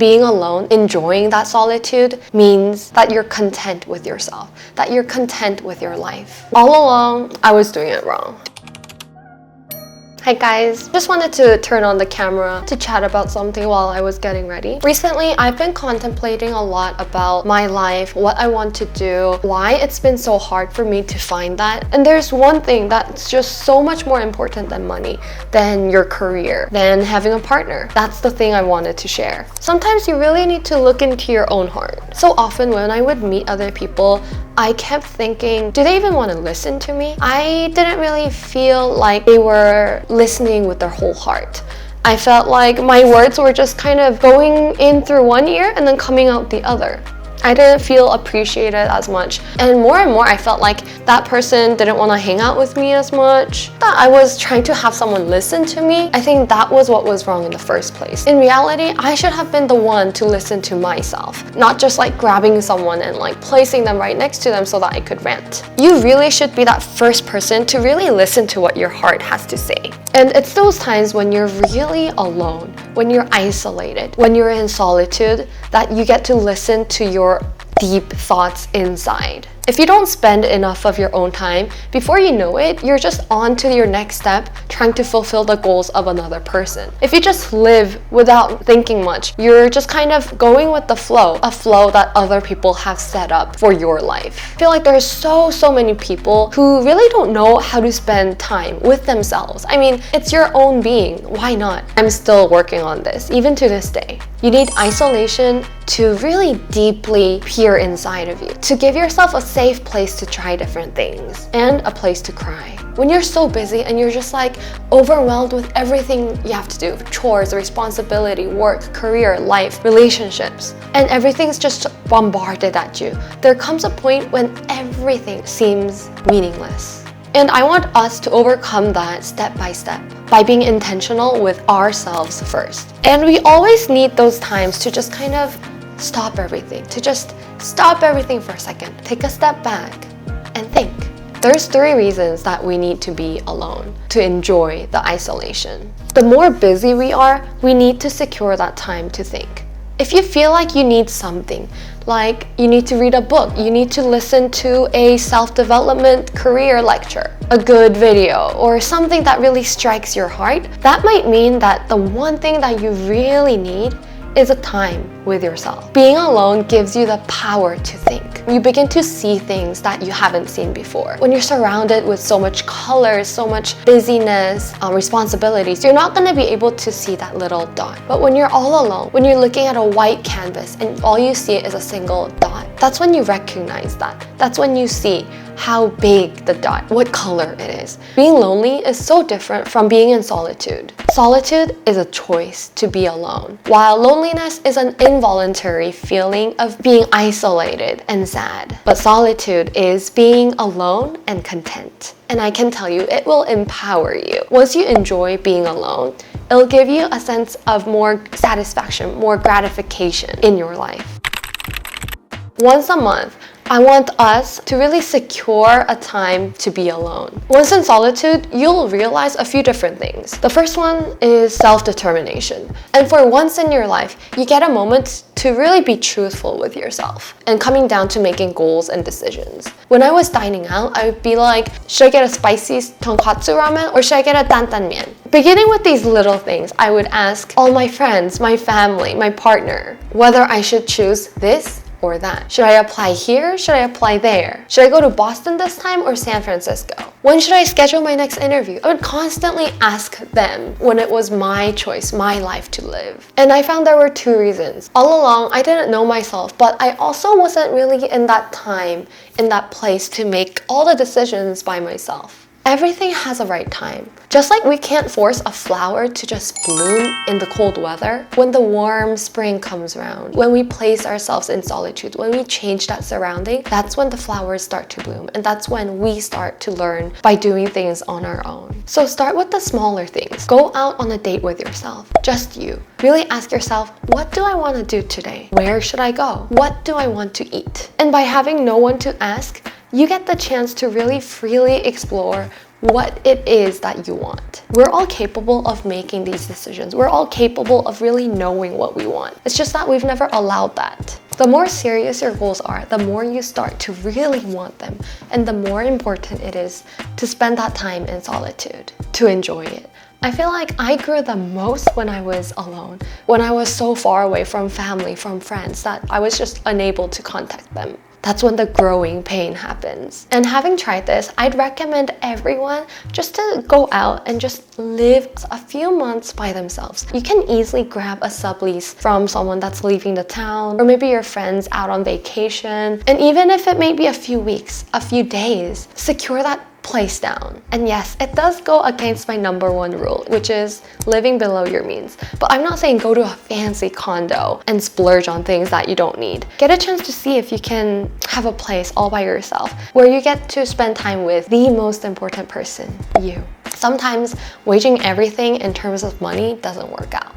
Being alone, enjoying that solitude, means that you're content with yourself, that you're content with your life. All along, I was doing it wrong. Hi guys, just wanted to turn on the camera to chat about something while I was getting ready. Recently, I've been contemplating a lot about my life, what I want to do, why it's been so hard for me to find that. And there's one thing that's just so much more important than money, than your career, than having a partner. That's the thing I wanted to share. Sometimes you really need to look into your own heart. So often when I would meet other people, I kept thinking, do they even want to listen to me? I didn't really feel like they were listening with their whole heart. I felt like my words were just kind of going in through one ear and then coming out the other. I didn't feel appreciated as much. And more I felt like that person didn't want to hang out with me as much. That I was trying to have someone listen to me. I think that was what was wrong in the first place. In reality, I should have been the one to listen to myself, not just like grabbing someone and like placing them right next to them so that I could rant. You really should be that first person to really listen to what your heart has to say. And it's those times when you're really alone, when you're isolated, when you're in solitude, that you get to listen to your deep thoughts inside. If you don't spend enough of your own time, before you know it, you're just on to your next step, trying to fulfill the goals of another person. If you just live without thinking much, you're just kind of going with the flow, a flow that other people have set up for your life. I feel like there's so many people who really don't know how to spend time with themselves. I mean, it's your own being. Why not? I'm still working on this, even to this day. You need isolation to really deeply peer inside of you, to give yourself a safe place to try different things and a place to cry. When you're so busy and you're just like overwhelmed with everything you have to do, chores, responsibility, work, career, life, relationships, and everything's just bombarded at you, there comes a point when everything seems meaningless. And I want us to overcome that step by step by being intentional with ourselves first. And we always need those times to just kind of stop everything, to just stop everything for a second, take a step back and think. There's 3 reasons that we need to be alone, to enjoy the isolation. The more busy we are, we need to secure that time to think. If you feel like you need something, like you need to read a book, you need to listen to a self-development career lecture, a good video, or something that really strikes your heart, that might mean that the one thing that you really need is a time with yourself. Being alone gives you the power to think. You begin to see things that you haven't seen before. When you're surrounded with so much color, so much busyness, responsibilities, you're not going to be able to see that little dot. But when you're all alone, when you're looking at a white canvas and all you see is a single dot, that's when you recognize that. That's when you see how big the dot, what color it is. Being lonely is so different from being in solitude. Solitude is a choice to be alone, while loneliness is an involuntary feeling of being isolated and sad. But solitude is being alone and content. And I can tell you, it will empower you. Once you enjoy being alone, it'll give you a sense of more satisfaction, more gratification in your life. Once a month, I want us to really secure a time to be alone. Once in solitude, you'll realize a few different things. The first one is self-determination. And for once in your life, you get a moment to really be truthful with yourself and coming down to making goals and decisions. When I was dining out, I would be like, should I get a spicy tonkatsu ramen or should I get a dantan mian? Beginning with these little things, I would ask all my friends, my family, my partner, whether I should choose this or that. Should I apply here? Should I apply there? Should I go to Boston this time or San Francisco? When should I schedule my next interview? I would constantly ask them when it was my choice, my life to live. And I found there were 2 reasons. All along, I didn't know myself, but I also wasn't really in that time, in that place to make all the decisions by myself. Everything has a right time. Just like we can't force a flower to just bloom in the cold weather, when the warm spring comes around, when we place ourselves in solitude, when we change that surrounding, that's when the flowers start to bloom. And that's when we start to learn by doing things on our own. So start with the smaller things. Go out on a date with yourself, just you. Really ask yourself, what do I want to do today? Where should I go? What do I want to eat? And by having no one to ask, you get the chance to really freely explore what it is that you want. We're all capable of making these decisions. We're all capable of really knowing what we want. It's just that we've never allowed that. The more serious your goals are, the more you start to really want them, and the more important it is to spend that time in solitude, to enjoy it. I feel like I grew the most when I was alone, when I was so far away from family, from friends, that I was just unable to contact them. That's when the growing pain happens. And having tried this, I'd recommend everyone just to go out and just live a few months by themselves. You can easily grab a sublease from someone that's leaving the town, or maybe your friends out on vacation. And even if it may be a few weeks, a few days, secure that place down. And yes, it does go against my #1 rule, which is living below your means. But I'm not saying go to a fancy condo and splurge on things that you don't need. Get a chance to see if you can have a place all by yourself where you get to spend time with the most important person, you. Sometimes waging everything in terms of money doesn't work out.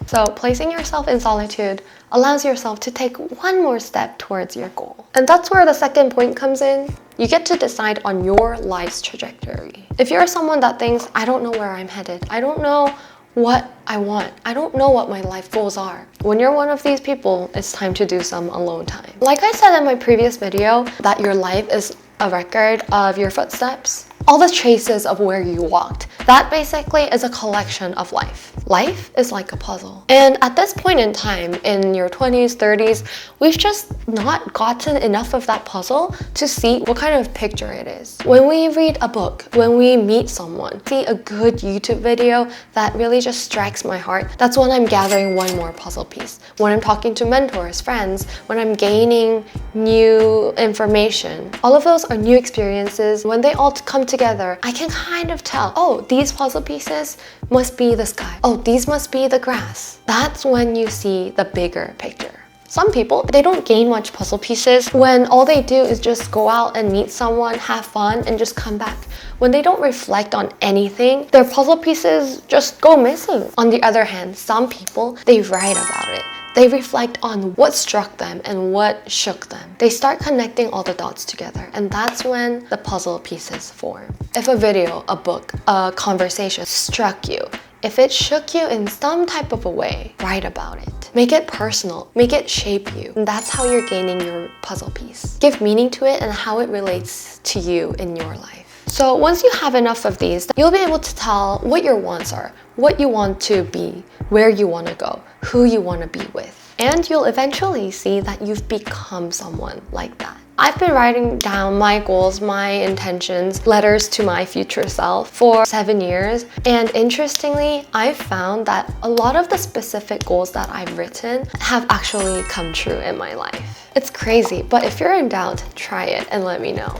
So placing yourself in solitude allows yourself to take one more step towards your goal. And that's where the second point comes in. You get to decide on your life's trajectory. If you're someone that thinks, I don't know where I'm headed, I don't know what I want, I don't know what my life goals are. When you're one of these people, it's time to do some alone time. Like I said in my previous video, that your life is a record of your footsteps, all the traces of where you walked. That basically is a collection of life. Life is like a puzzle. And at this point in time, in your 20s, 30s, we've just not gotten enough of that puzzle to see what kind of picture it is. When we read a book, when we meet someone, see a good YouTube video that really just strikes my heart, that's when I'm gathering one more puzzle piece. When I'm talking to mentors, friends, when I'm gaining new information, all of those are new experiences. When they all come together, I can kind of tell, oh, these puzzle pieces must be the sky. Oh, these must be the grass. That's when you see the bigger picture. Some people, they don't gain much puzzle pieces when all they do is just go out and meet someone, have fun, and just come back. When they don't reflect on anything, their puzzle pieces just go missing. On the other hand, some people, they write about it. They reflect on what struck them and what shook them. They start connecting all the dots together, and that's when the puzzle pieces form. If a video, a book, a conversation struck you, if it shook you in some type of a way, write about it. Make it personal, make it shape you. And that's how you're gaining your puzzle piece. Give meaning to it and how it relates to you in your life. So once you have enough of these, you'll be able to tell what your wants are, what you want to be, where you want to go, who you want to be with. And you'll eventually see that you've become someone like that. I've been writing down my goals, my intentions, letters to my future self for 7 years. And interestingly, I've found that a lot of the specific goals that I've written have actually come true in my life. It's crazy, but if you're in doubt, try it and let me know.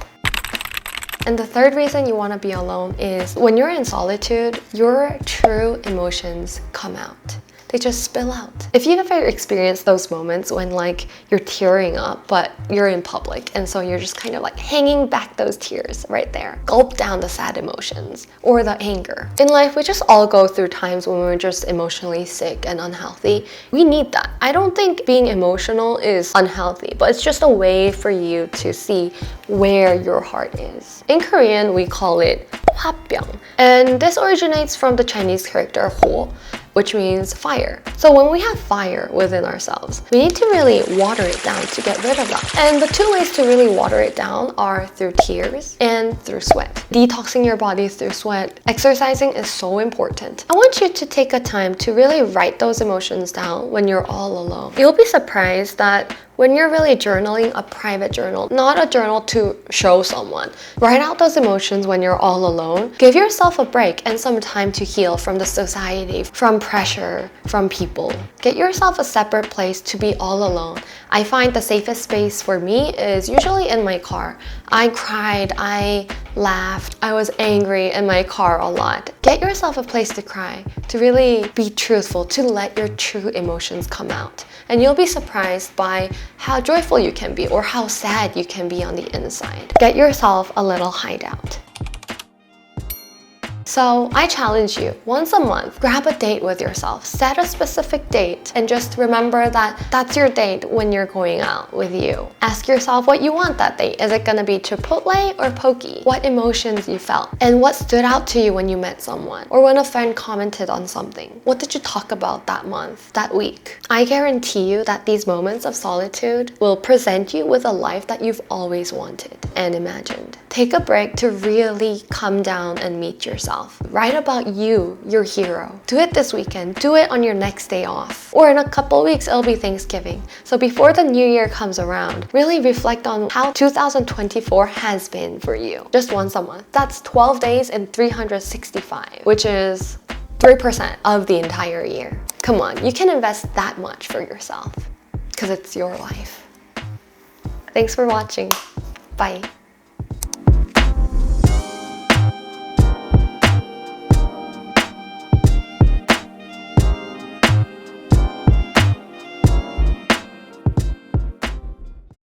And the third reason you want to be alone is when you're in solitude, your true emotions come out. They just spill out. If you've ever experienced those moments when like you're tearing up, but you're in public, and so you're just kind of like hanging back those tears right there. Gulp down the sad emotions or the anger. In life, we just all go through times when we're just emotionally sick and unhealthy. We need that. I don't think being emotional is unhealthy, but it's just a way for you to see where your heart is. In Korean, we call it 화병. And this originates from the Chinese character 호, which means fire. So when we have fire within ourselves, we need to really water it down to get rid of that. And the two ways to really water it down are through tears and through sweat. Detoxing your body through sweat, exercising is so important. I want you to take a time to really write those emotions down when you're all alone. You'll be surprised that when you're really journaling, a private journal, not a journal to show someone. Write out those emotions when you're all alone. Give yourself a break and some time to heal from the society, from pressure, from people. Get yourself a separate place to be all alone. I find the safest space for me is usually in my car. I cried, I laughed, I was angry in my car a lot. Get yourself a place to cry, to really be truthful, to let your true emotions come out. And you'll be surprised by how joyful you can be or how sad you can be on the inside. Get yourself a little hideout. So I challenge you, once a month, grab a date with yourself. Set a specific date and just remember that that's your date when you're going out with you. Ask yourself what you want that date. Is it gonna be Chipotle or Poke? What emotions you felt? And what stood out to you when you met someone? Or when a friend commented on something? What did you talk about that month, that week? I guarantee you that these moments of solitude will present you with a life that you've always wanted and imagined. Take a break to really come down and meet yourself. Write about you, your hero. Do it this weekend. Do it on your next day off. Or in a couple weeks, it'll be Thanksgiving. So before the new year comes around, really reflect on how 2024 has been for you. Just once a month. That's 12 days and 365, which is 3% of the entire year. Come on, you can invest that much for yourself because it's your life. Thanks for watching. Bye.